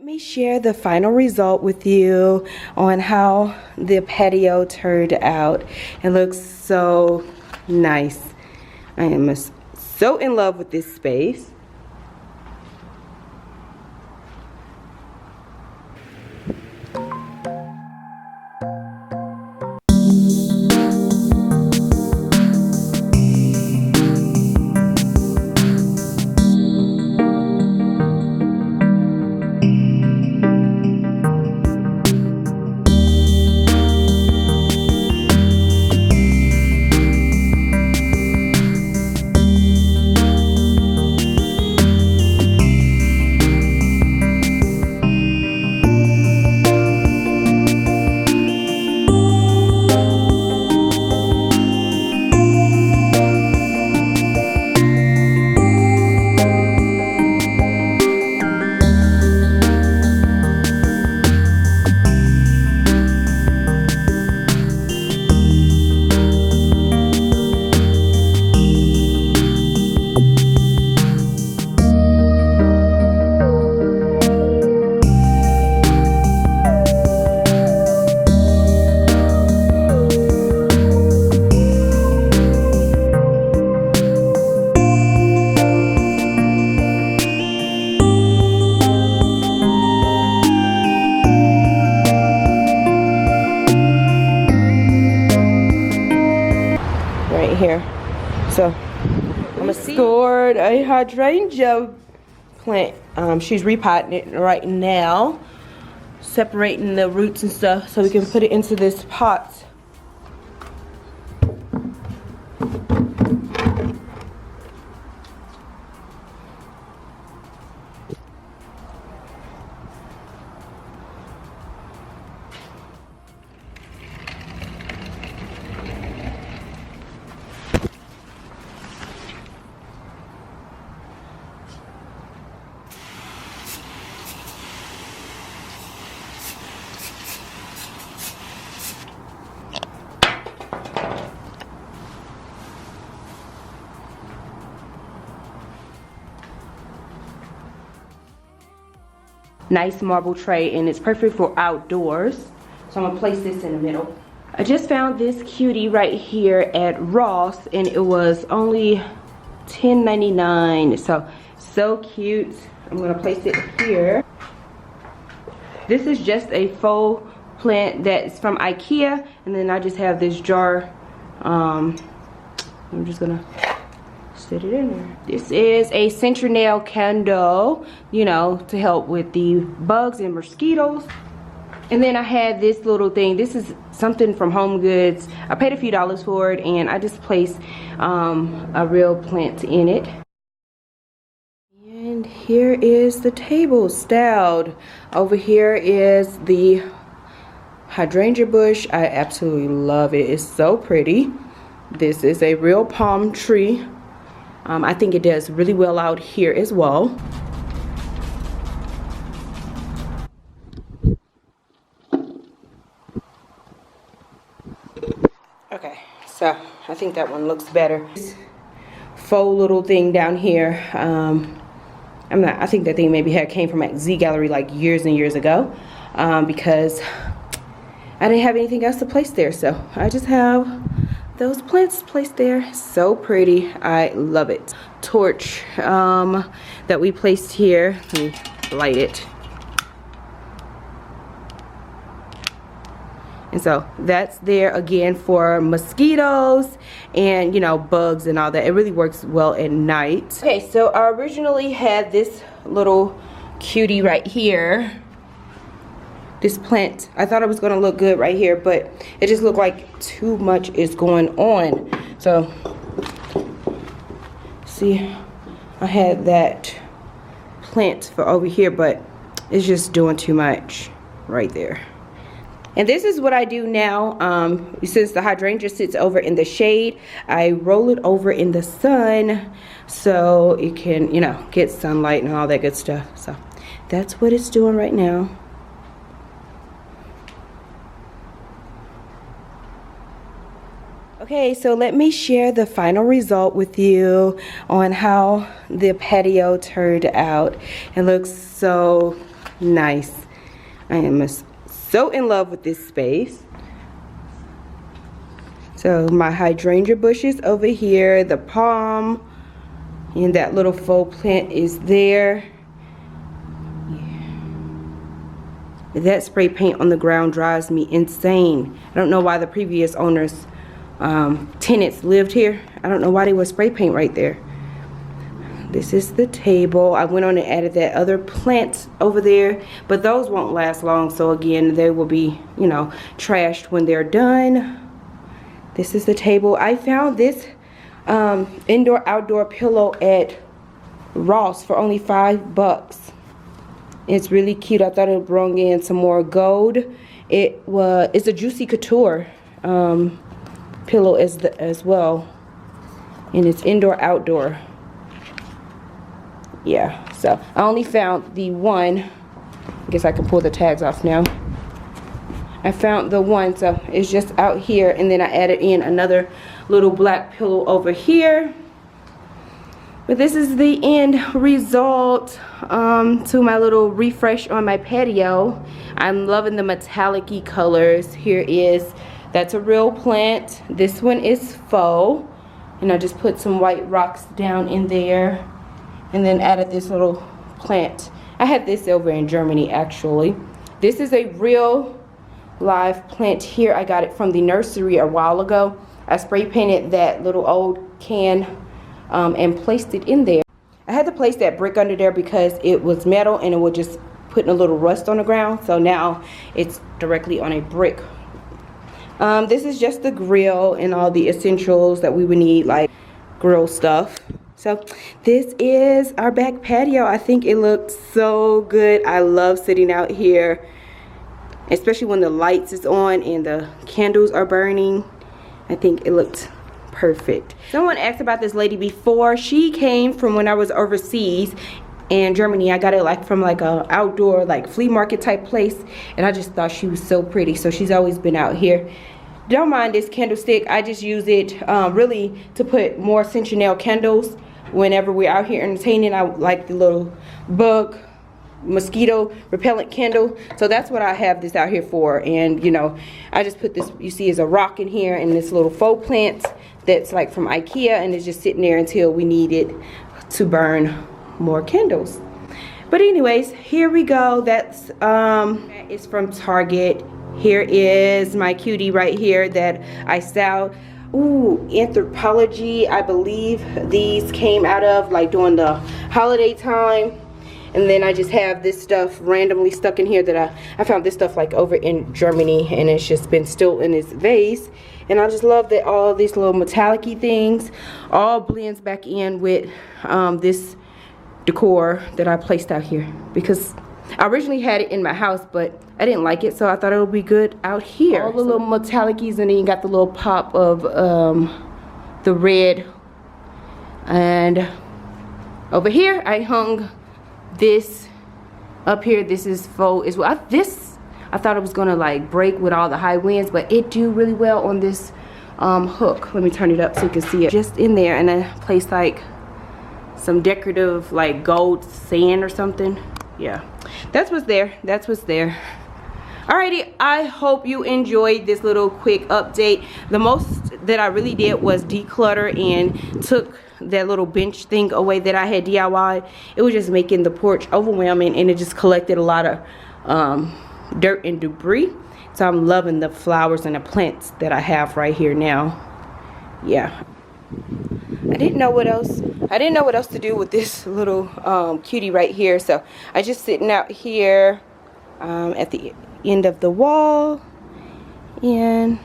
Let me share the final result with you on how the patio turned out. It looks so nice. I am so in love with this space. Here, so I'm stored a hydrangea plant. She's repotting it right now, separating the roots and stuff so we can put it into this pot. Nice marble tray, and it's perfect for outdoors. So I'm gonna place this in the middle. I just found this cutie right here at Ross, and it was only $10.99. So cute. I'm gonna place it here. This is just a faux plant that's from IKEA, and then I just have this jar. I'm just gonna set it in there. This is a citronelle candle, you know, to help with the bugs and mosquitoes. And then I had this little thing. This is something from Home Goods. I paid a few dollars for it, and I just placed a real plant in it. And here is the table styled. Over here is the hydrangea bush. I absolutely love it. It's so pretty. This is a real palm tree. I think it does really well out here as well. Okay, so I think that one looks better. This faux little thing down here, I think that thing maybe came from at Z Gallery like years and years ago, because I didn't have anything else to place there, so I just have those plants placed there. So pretty. I love it. Torch that we placed here. Let me light it. And so that's there again for mosquitoes and, you know, bugs and all that. It really works well at night. Okay, so I originally had this little cutie right here. This plant, I thought it was gonna look good right here, but it just looked like too much is going on. So, see, I had that plant for over here, but it's just doing too much right there. And this is what I do now. Since the hydrangea sits over in the shade, I roll it over in the sun so it can, you know, get sunlight and all that good stuff. So that's what it's doing right now. Okay, so let me share the final result with you on how the patio turned out. It looks so nice. I am so in love with this space. So my hydrangea bushes over here, the palm, and that little faux plant is there. That spray paint on the ground drives me insane. I don't know why the previous owners, tenants lived here. I don't know why they would spray paint right there. This is the table. I went on and added that other plant over there, but those won't last long. So again, they will be, you know, trashed when they're done. This is the table. I found this indoor outdoor pillow at Ross for only $5. It's really cute. I thought it brought in some more gold. It's a Juicy Couture pillow as well, and it's indoor outdoor. Yeah, so I only found the one. I guess I can pull the tags off now. I found the one, so it's just out here, and then I added in another little black pillow over here. But this is the end result to my little refresh on my patio. I'm loving the metallic-y colors. That's a real plant. This one is faux, and I just put some white rocks down in there, and then added this little plant. I had this over in Germany actually. This is a real live plant here. I got it from the nursery a while ago. I spray painted that little old can and placed it in there. I had to place that brick under there because it was metal and it was just putting a little rust on the ground. So now it's directly on a brick. This is just the grill and all the essentials that we would need, like grill stuff. So this is our back patio. I think it looks so good. I love sitting out here, especially when the lights is on and the candles are burning. I think it looked perfect. Someone asked about this lady before. She came from when I was overseas in Germany. I got it like from like a outdoor like flea market type place, and I just thought she was so pretty. So she's always been out here. Don't mind this candlestick. I just use it really to put more Centinel candles whenever we're out here entertaining. I like the little bug mosquito repellent candle, so that's what I have this out here for. And you know, I just put this, you see, is a rock in here, and this little faux plant that's like from IKEA, and it's just sitting there until we need it to burn more candles. But anyways, here we go. That's it's from Target. Here is my cutie right here that I styled. Ooh, Anthropology, I believe these came out of like during the holiday time. And then I just have this stuff randomly stuck in here that I found this stuff like over in Germany, and it's just been still in this vase. And I just love that all these little metallic-y things all blends back in with this decor that I placed out here, because I originally had it in my house, but I didn't like it, so I thought it would be good out here. All the little metallic-ys, and then you got the little pop of the red. And over here I hung this up here. This is faux as well. I thought it was gonna like break with all the high winds, but it do really well on this hook. Let me turn it up so you can see it. Just in there, and I placed like some decorative like gold sand or something. Yeah, that's what's there. That's what's there. Alrighty, I hope you enjoyed this little quick update. The most that I really did was declutter and took that little bench thing away that I had DIY'd. It was just making the porch overwhelming, and it just collected a lot of dirt and debris. So I'm loving the flowers and the plants that I have right here now. Yeah, I didn't know what else to do with this little cutie right here. So I just sitting out here at the end of the wall, and